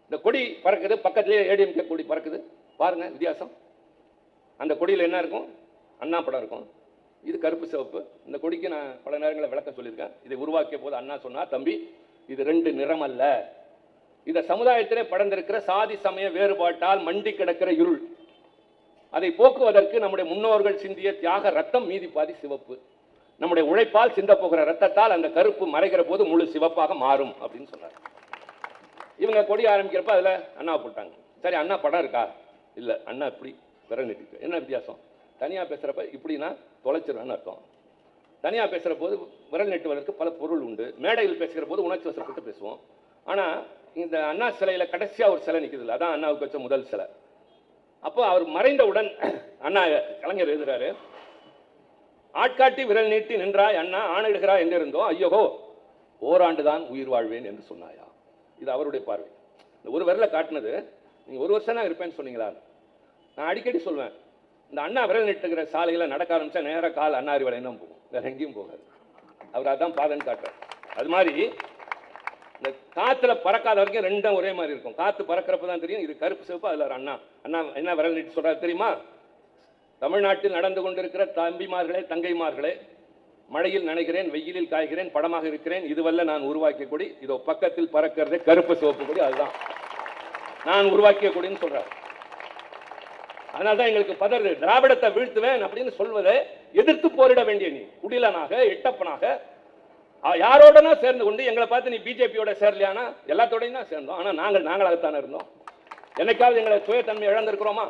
இந்த கொடி பறக்குது, பக்கத்திலேயே ஏடிஎம்கே கொடி பறக்குது, பாருங்க வித்தியாசம். அந்த கொடியில் என்ன இருக்கும்? அண்ணா படம் இருக்கும். இது கருப்பு சிவப்பு. இந்த கொடிக்கு நான் பல நேரங்களில் விளக்கம் சொல்லியிருக்கேன். இதை உருவாக்கிய போது அண்ணா சொன்னா, தம்பி இது 2 நிறம் அல்ல, இந்த சமுதாயத்திலே படர்ந்திருக்கிற சாதி சமய வேறுபாட்டால் மண்டி கிடக்கிற இருள், அதை போக்குவதற்கு நம்முடைய முன்னோர்கள் சிந்திய தியாக ரத்தம் மீதி பாதி சிவப்பு. நம்முடைய உழைப்பால் சிந்த போகிற ரத்தத்தால் அந்த கருப்பு மறைகிற போது முழு சிவப்பாக மாறும் அப்படின்னு சொன்னார். இவங்க கொடி ஆரம்பிக்கிறப்ப அதில் அண்ணா போட்டாங்க. சரி, அண்ணா படம் இருக்கா? இல்லை, அண்ணா இப்படி விரல் நீட்டிட்டு. என்ன வித்தியாசம்? தனியாக பேசுகிறப்ப இப்படின்னா தொலைச்சிருவேன்னு அர்த்தம். தனியாக பேசுகிற போது விரல் நீட்டுவதற்கு பல பொருள் உண்டு. மேடையில் பேசுகிற போது உணர்ச்சி வசப்பட்டு பேசுவோம். ஆனால் இந்த அண்ணா சிலையில் கடைசியாக ஒரு சிலை நிற்குது, அதான் அண்ணாவுக்கு வச்ச முதல் சிலை. அப்போ அவர் மறைந்தவுடன் அண்ணா கலைஞர் எழுதுறாரு, ஆட்காட்டி விரல் நீட்டி நின்றாய் அண்ணா, ஆணையிடுகிறாய் என்றிருந்தோம், ஐயோகோ ஓராண்டுதான் உயிர் வாழ்வேன் என்று சொன்னாயா. இது அவருடைய பார்வை. இந்த ஒரு விரலை காட்டினது, நீங்கள் 1 வருஷம் தான் இருப்பேன்னு சொன்னீங்களா? நான் அடிக்கடி சொல்வேன், இந்த அண்ணா விரல் நீட்டுகிற சாலையில் நடக்க ஆரம்பிச்சா நேராக கால் அண்ணா அறிவலை தான் போகும், வேற எங்கேயும் போகாது. அவர் அதான் பாதன்னு காட்டுறார். அது மாதிரி இந்த காற்றுல பறக்காத வரைக்கும் 2 ஒரே மாதிரி இருக்கும். காற்று பறக்கிறப்ப தான் தெரியும் இது கருப்பு சிவப்பு. அதில் அண்ணா அண்ணா என்ன விரல் நீட்டி சொல்கிறார் தெரியுமா? தமிழ்நாட்டில் நடந்து கொண்டிருக்கிற தம்பிமார்களே தங்கைமார்களே, மழையில் நனைகிறேன், வெயிலில் காய்கிறேன், படமாக இருக்கிறேன், இதுவல்ல நான் உருவாக்கிய கொடி, இதோ பக்கத்தில் பறக்கிறதே கருப்பு சிவப்பு கொடி, அதுதான் நான் உருவாக்கிய கொடின்னு சொல்றார். அதனால தான் எங்களுக்கு பதறு. திராவிடத்தை வீழ்த்துவேன் அப்படின்னு சொல்வதை எதிர்த்து போரிட வேண்டிய நீ குடிலனாக எட்டப்பனாக யாரோடனா சேர்ந்து கொண்டு எங்களை பார்த்து நீ பிஜேபியோட சேரலையானா? எல்லாத்தோடையும் தான் சேர்ந்தோம். ஆனால் நாங்களாகத்தானே இருந்தோம். என்னைக்காவது எங்களை சுயத்தன்மை இழந்திருக்கிறோமா?